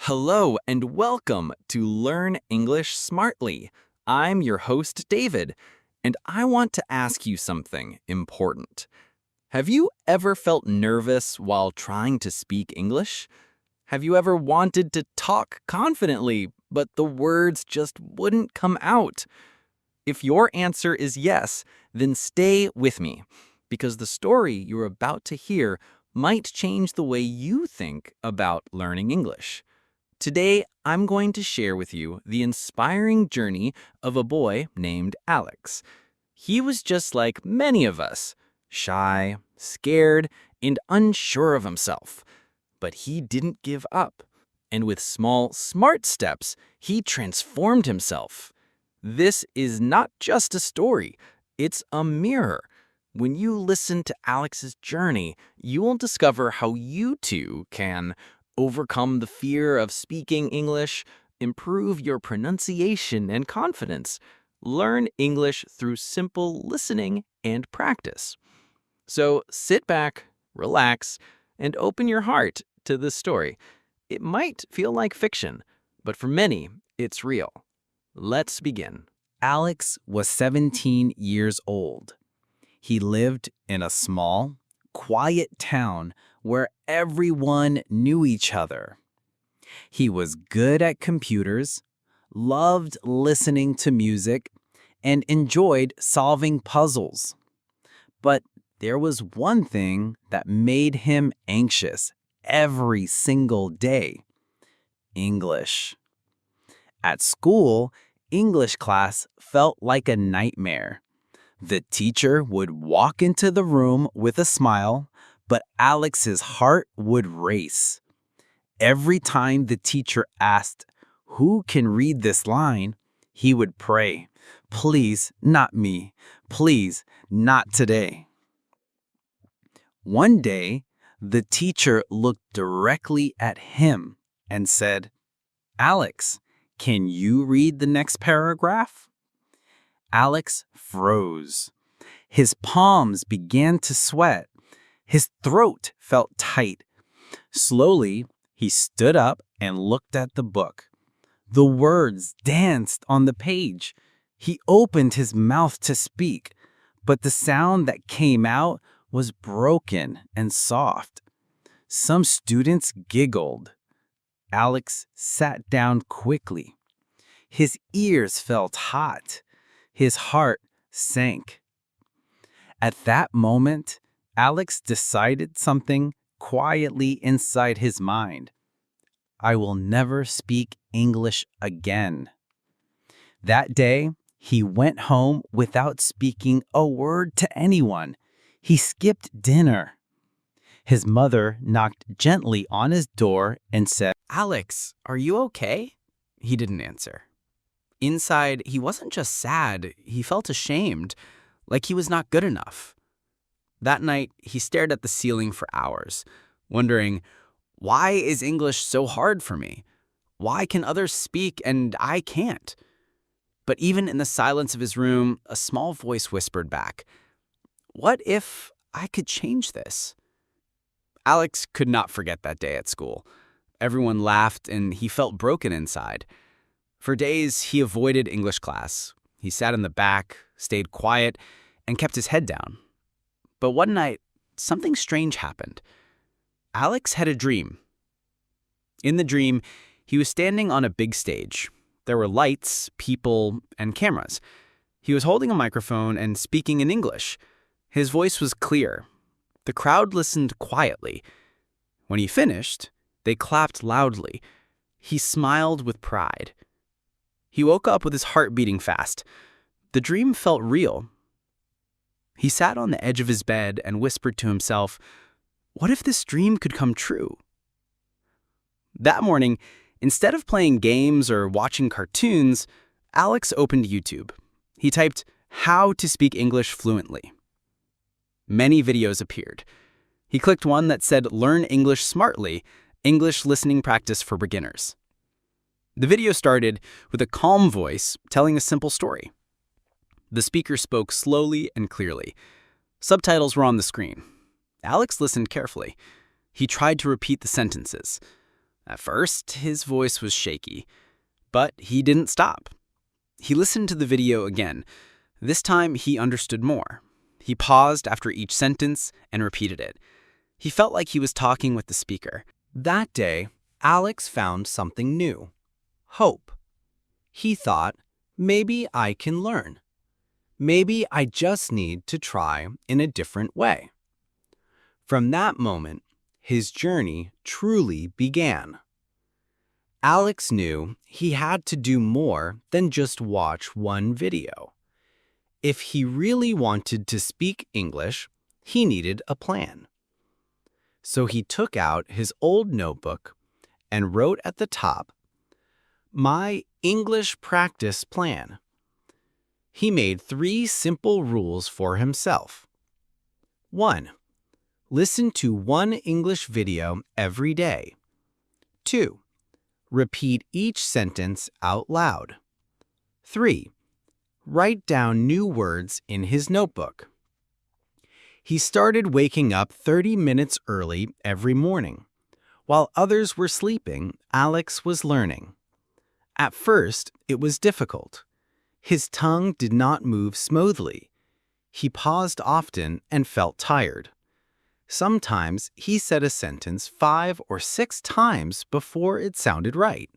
Hello and welcome to Learn English Smartly. I'm your host, David, and I want to ask you something important. Have you ever felt nervous while trying to speak English? Have you ever wanted to talk confidently, but the words just wouldn't come out? If your answer is yes, then stay with me, because the story you're about to hear might change the way you think about learning English. Today, I'm going to share with you the inspiring journey of a boy named Alex. He was just like many of us, shy, scared, and unsure of himself. But he didn't give up. And with small, smart steps, he transformed himself. This is not just a story, it's a mirror. When you listen to Alex's journey, you will discover how you too can overcome the fear of speaking English, improve your pronunciation and confidence, learn English through simple listening and practice. So sit back, relax, and open your heart to this story. It might feel like fiction, but for many, it's real. Let's begin. Alex was 17 years old. He lived in a small, quiet town where everyone knew each other. He was good at computers, loved listening to music, and enjoyed solving puzzles. But there was one thing that made him anxious every single day: English. At school, English class felt like a nightmare. The teacher would walk into the room with a smile, but Alex's heart would race. Every time the teacher asked, "Who can read this line?" he would pray, "Please, not me. Please, not today." One day, the teacher looked directly at him and said, "Alex, can you read the next paragraph?" Alex froze. His palms began to sweat. His throat felt tight. Slowly, he stood up and looked at the book. The words danced on the page. He opened his mouth to speak, but the sound that came out was broken and soft. Some students giggled. Alex sat down quickly. His ears felt hot. His heart sank. At that moment, Alex decided something quietly inside his mind. I will never speak English again. That day, he went home without speaking a word to anyone. He skipped dinner. His mother knocked gently on his door and said, Alex, are you okay? He didn't answer. Inside, he wasn't just sad, he felt ashamed, like he was not good enough. That night, he stared at the ceiling for hours, wondering, why is English so hard for me? Why can others speak and I can't? But even in the silence of his room, a small voice whispered back, what if I could change this? Alex could not forget that day at school. Everyone laughed and he felt broken inside. For days, he avoided English class. He sat in the back, stayed quiet, and kept his head down. But one night, something strange happened. Alex had a dream. In the dream, he was standing on a big stage. There were lights, people, and cameras. He was holding a microphone and speaking in English. His voice was clear. The crowd listened quietly. When he finished, they clapped loudly. He smiled with pride. He woke up with his heart beating fast. The dream felt real. He sat on the edge of his bed and whispered to himself, what if this dream could come true? That morning, instead of playing games or watching cartoons, Alex opened YouTube. He typed, "How to speak English fluently." Many videos appeared. He clicked one that said, "Learn English Smartly, English Listening Practice for Beginners." The video started with a calm voice telling a simple story. The speaker spoke slowly and clearly. Subtitles were on the screen. Alex listened carefully. He tried to repeat the sentences. At first, his voice was shaky, but he didn't stop. He listened to the video again. This time, he understood more. He paused after each sentence and repeated it. He felt like he was talking with the speaker. That day, Alex found something new. Hope. He thought, maybe I can learn. Maybe I just need to try in a different way. From that moment, his journey truly began. Alex knew he had to do more than just watch one video. If he really wanted to speak English, he needed a plan. So he took out his old notebook and wrote at the top, "My English practice plan." He made 3 simple rules for himself. 1. Listen to one English video every day. 2. Repeat each sentence out loud. 3. Write down new words in his notebook. He started waking up 30 minutes early every morning. While others were sleeping, Alex was learning. At first, it was difficult. His tongue did not move smoothly. He paused often and felt tired. Sometimes he said a sentence 5 or 6 times before it sounded right.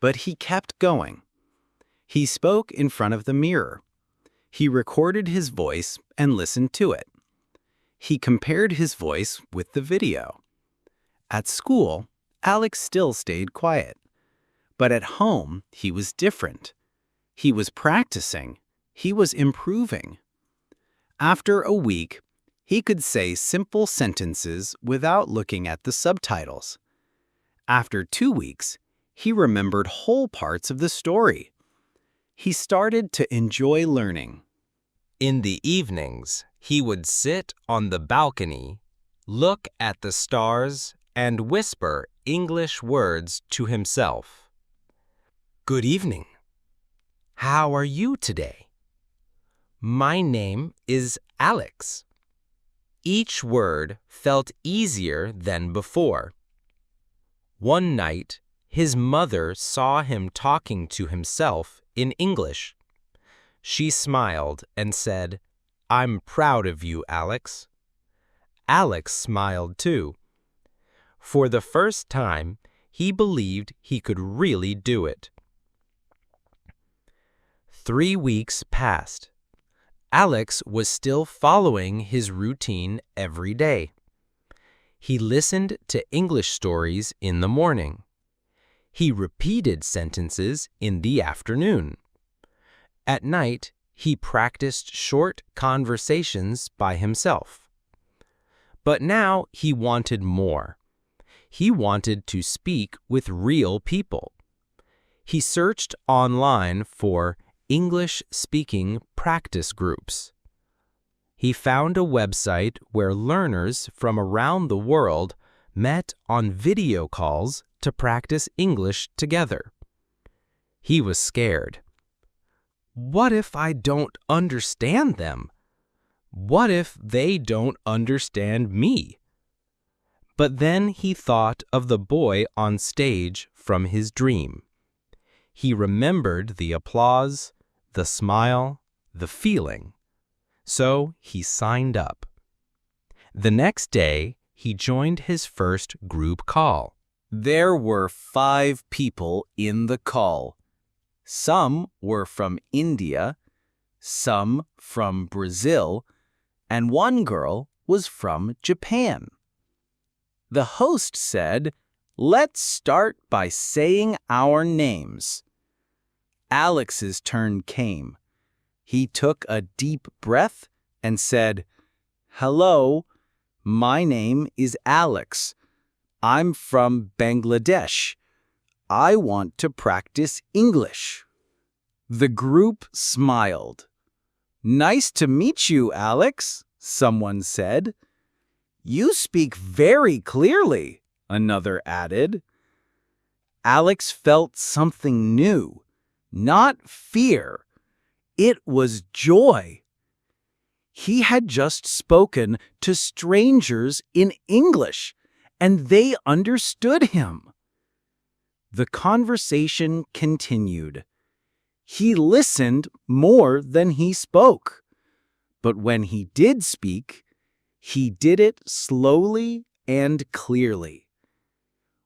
But he kept going. He spoke in front of the mirror. He recorded his voice and listened to it. He compared his voice with the video. At school, Alex still stayed quiet. But at home, he was different. He was practicing. He was improving. After a week, he could say simple sentences without looking at the subtitles. After 2 weeks, he remembered whole parts of the story. He started to enjoy learning. In the evenings, he would sit on the balcony, look at the stars, and whisper English words to himself. "Good evening. How are you today? My name is Alex." Each word felt easier than before. One night, his mother saw him talking to himself in English. She smiled and said, "I'm proud of you, Alex." Alex smiled too. For the first time, he believed he could really do it. 3 weeks passed. Alex was still following his routine every day. He listened to English stories in the morning. He repeated sentences in the afternoon. At night, he practiced short conversations by himself. But now he wanted more. He wanted to speak with real people. He searched online for English-speaking practice groups. He found a website where learners from around the world met on video calls to practice English together. He was scared. What if I don't understand them? What if they don't understand me? But then he thought of the boy on stage from his dream. He remembered the applause, the smile, the feeling. So he signed up. The next day, he joined his first group call. There were 5 people in the call. Some were from India, some from Brazil, and one girl was from Japan. The host said, "Let's start by saying our names." Alex's turn came. He took a deep breath and said, "Hello, my name is Alex. I'm from Bangladesh. I want to practice English." The group smiled. "Nice to meet you, Alex," someone said. "You speak very clearly," another added. Alex felt something new, not fear. It was joy. He had just spoken to strangers in English, and they understood him. The conversation continued. He listened more than he spoke. But when he did speak, he did it slowly and clearly.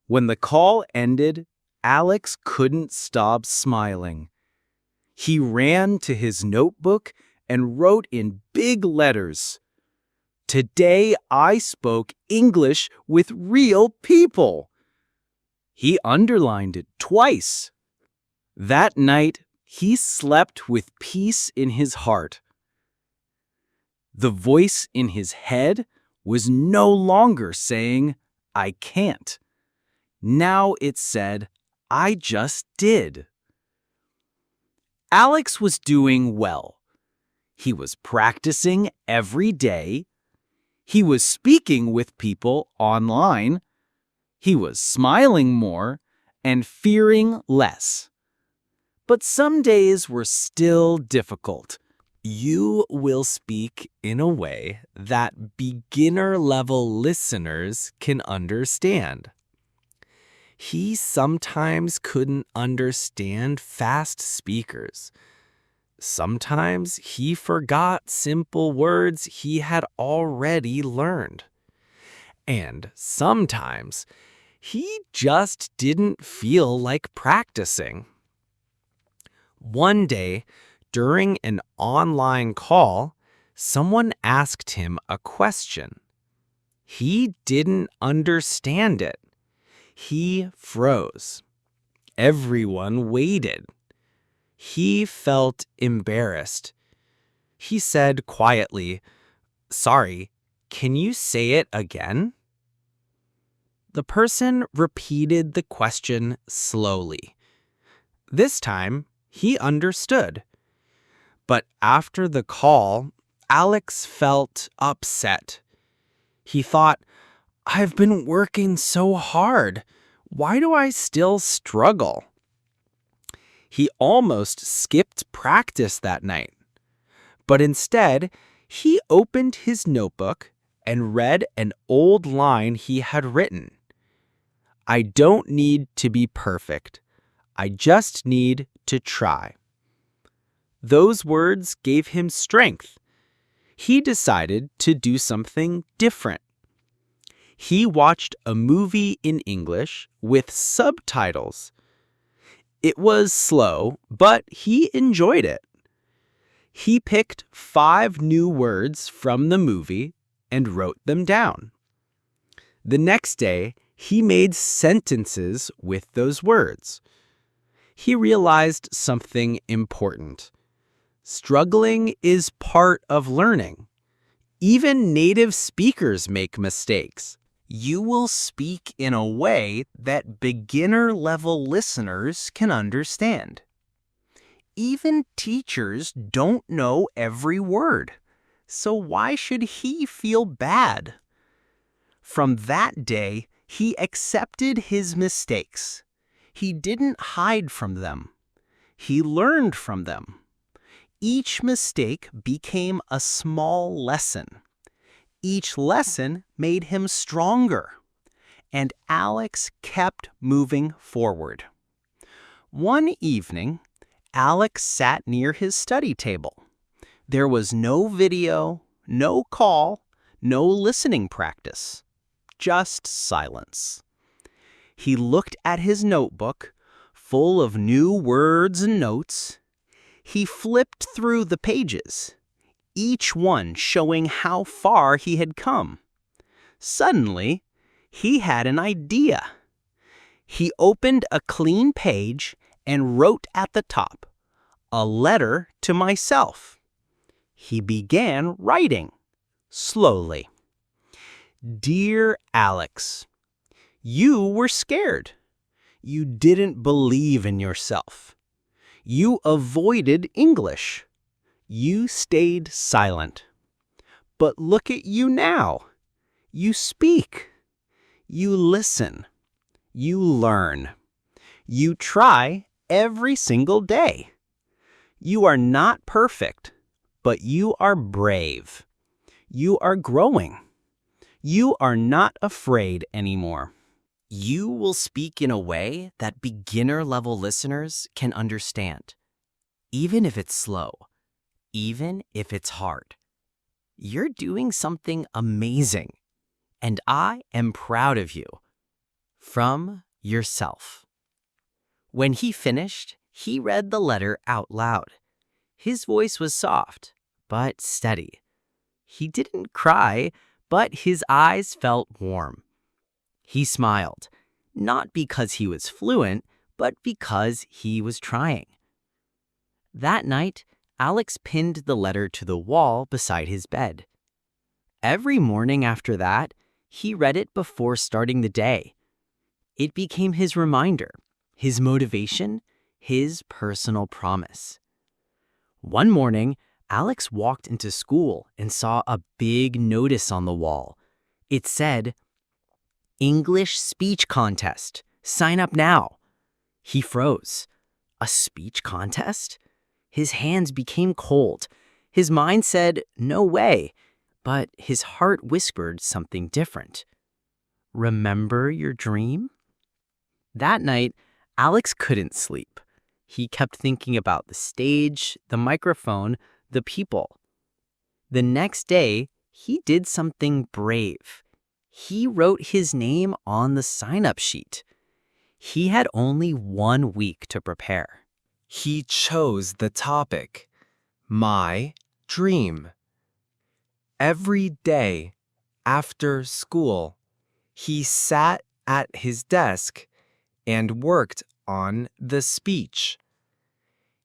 When the call ended, Alex couldn't stop smiling. He ran to his notebook and wrote in big letters, "Today I spoke English with real people." He underlined it twice. That night, he slept with peace in his heart. The voice in his head was no longer saying, "I can't." Now it said, "I just did." Alex was doing well. He was practicing every day. He was speaking with people online. He was smiling more and fearing less. But some days were still difficult. You will speak in a way that beginner-level listeners can understand. He sometimes couldn't understand fast speakers. Sometimes he forgot simple words he had already learned. And sometimes he just didn't feel like practicing. One day, during an online call, someone asked him a question. He didn't understand it. He froze. Everyone waited. He felt embarrassed. He said quietly, "Sorry, can you say it again?" The person repeated the question slowly. This time, he understood. But after the call, Alex felt upset. He thought, "I've been working so hard. Why do I still struggle?" He almost skipped practice that night. But instead, he opened his notebook and read an old line he had written. "I don't need to be perfect. I just need to try." Those words gave him strength. He decided to do something different. He watched a movie in English with subtitles. It was slow, but he enjoyed it. He picked 5 new words from the movie and wrote them down. The next day, he made sentences with those words. He realized something important. Struggling is part of learning. Even native speakers make mistakes. You will speak in a way that beginner-level listeners can understand. Even teachers don't know every word, so why should he feel bad? From that day, he accepted his mistakes. He didn't hide from them. He learned from them. Each mistake became a small lesson. Each lesson made him stronger. And Alex kept moving forward. One evening, Alex sat near his study table. There was no video, no call, no listening practice. Just silence. He looked at his notebook, full of new words and notes. He flipped through the pages, each one showing how far he had come. Suddenly, he had an idea. He opened a clean page and wrote at the top, "A letter to myself." He began writing, slowly. "Dear Alex, you were scared. You didn't believe in yourself. You avoided English. You stayed silent. But look at you now. You speak. You listen. You learn. You try every single day. You are not perfect, but you are brave. You are growing. You are not afraid anymore." You will speak in a way that beginner-level listeners can understand, even if it's slow, even if it's hard. You're doing something amazing, and I am proud of you. From yourself. When he finished, he read the letter out loud. His voice was soft, but steady. He didn't cry, but his eyes felt warm. He smiled, not because he was fluent, but because he was trying. That night, Alex pinned the letter to the wall beside his bed. Every morning after that, he read it before starting the day. It became his reminder, his motivation, his personal promise. One morning, Alex walked into school and saw a big notice on the wall. It said, "English Speech Contest. Sign up now." He froze. A speech contest? His hands became cold. His mind said, "No way," but his heart whispered something different. Remember your dream? That night, Alex couldn't sleep. He kept thinking about the stage, the microphone, the people. The next day, he did something brave. He wrote his name on the sign-up sheet. He had only 1 week to prepare. He chose the topic, my dream. Every day after school, he sat at his desk and worked on the speech.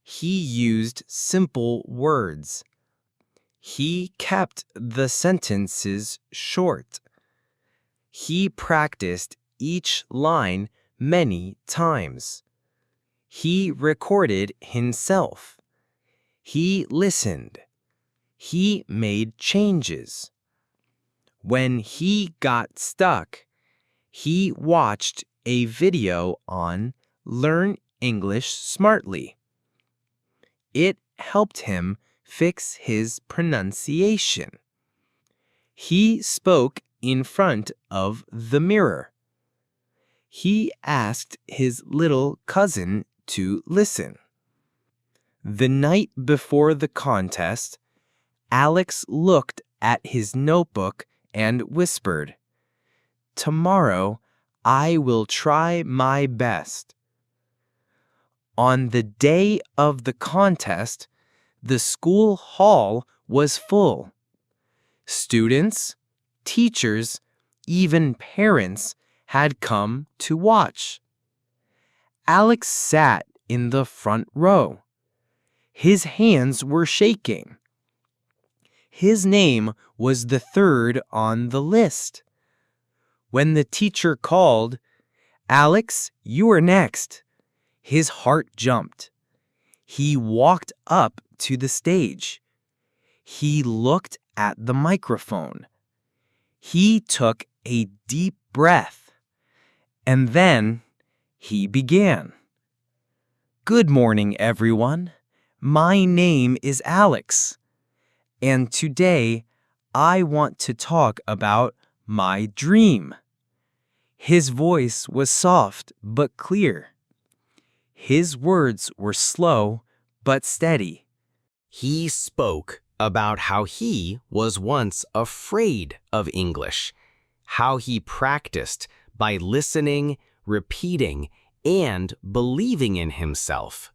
He used simple words. He kept the sentences short. He practiced each line many times. He recorded himself. He listened. He made changes. When he got stuck, he watched a video on Learn English Smartly. It helped him fix his pronunciation. He spoke in front of the mirror. He asked his little cousin to listen. The night before the contest, Alex looked at his notebook and whispered, "Tomorrow, I will try my best." On the day of the contest, the school hall was full. Students, teachers, even parents had come to watch. Alex sat in the front row. His hands were shaking. His name was the 3rd on the list. When the teacher called, "Alex, you are next," his heart jumped. He walked up to the stage. He looked at the microphone. He took a deep breath. And then he began. "Good morning, everyone. My name is Alex. And today, I want to talk about my dream." His voice was soft but clear. His words were slow but steady. He spoke about how he was once afraid of English, how he practiced by listening, repeating, and believing in himself.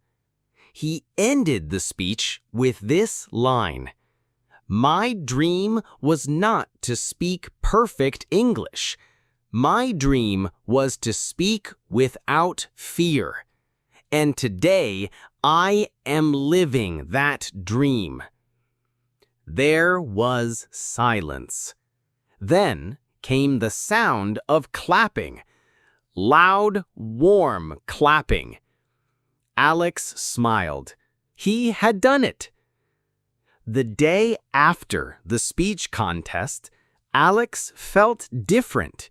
He ended the speech with this line, "My dream was not to speak perfect English. My dream was to speak without fear. And today, I am living that dream." There was silence. Then came the sound of clapping. Loud, warm clapping. Alex smiled. He had done it. The day after the speech contest, Alex felt different.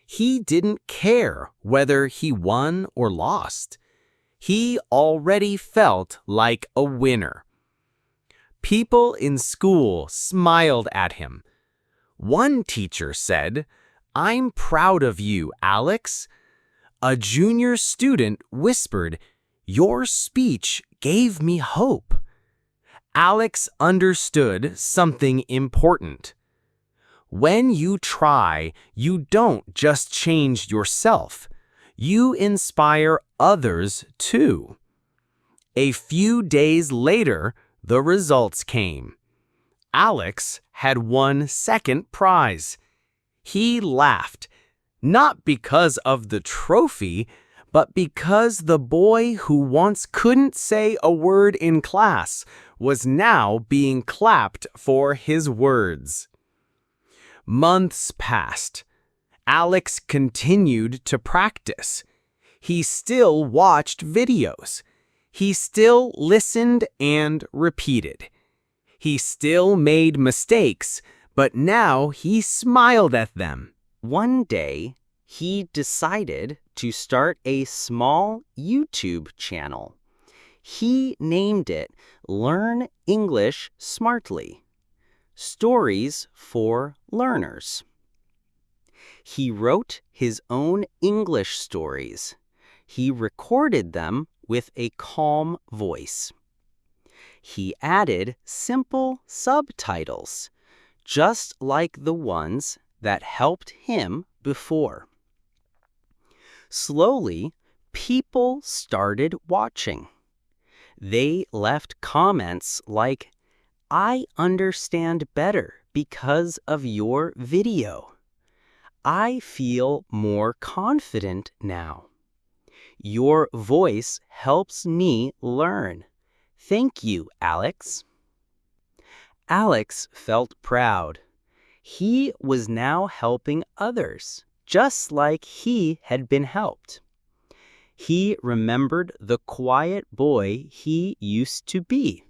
He didn't care whether he won or lost. He already felt like a winner. People in school smiled at him. One teacher said, I'm proud of you, Alex. A junior student whispered, "Your speech gave me hope." Alex understood something important. When you try, you don't just change yourself. You inspire others too. A few days later, the results came. Alex had won second prize. He laughed, not because of the trophy, but because the boy who once couldn't say a word in class was now being clapped for his words. Months passed. Alex continued to practice. He still watched videos. He still listened and repeated. He still made mistakes, but now he smiled at them. One day, he decided to start a small YouTube channel. He named it Learn English Smartly. Stories for Learners. He wrote his own English stories. He recorded them with a calm voice. He added simple subtitles, just like the ones that helped him before. Slowly, people started watching. They left comments like, "I understand better because of your video. I feel more confident now. Your voice helps me learn. Thank you, Alex." Alex felt proud. He was now helping others, just like he had been helped. He remembered the quiet boy he used to be,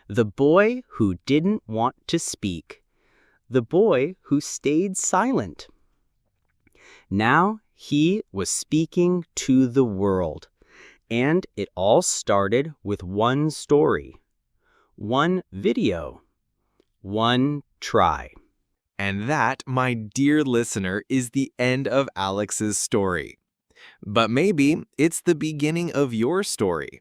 the boy who didn't want to speak, the boy who stayed silent. Now he was speaking to the world, and it all started with one story, one video, one try. And that, my dear listener, is the end of Alex's story. But maybe it's the beginning of your story.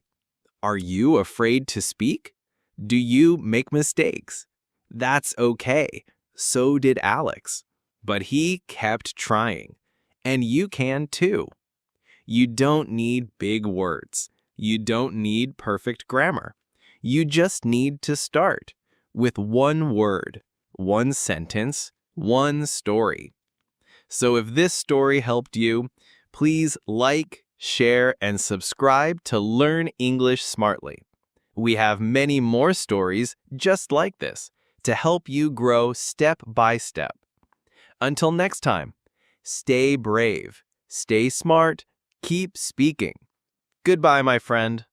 Are you afraid to speak? Do you make mistakes? That's okay. So did Alex. But he kept trying. And you can too. You don't need big words. You don't need perfect grammar. You just need to start with one word, one sentence, one story. So if this story helped you, please like, share, and subscribe to Learn English Smartly. We have many more stories just like this to help you grow step by step. Until next time, stay brave, stay smart, keep speaking. Goodbye, my friend.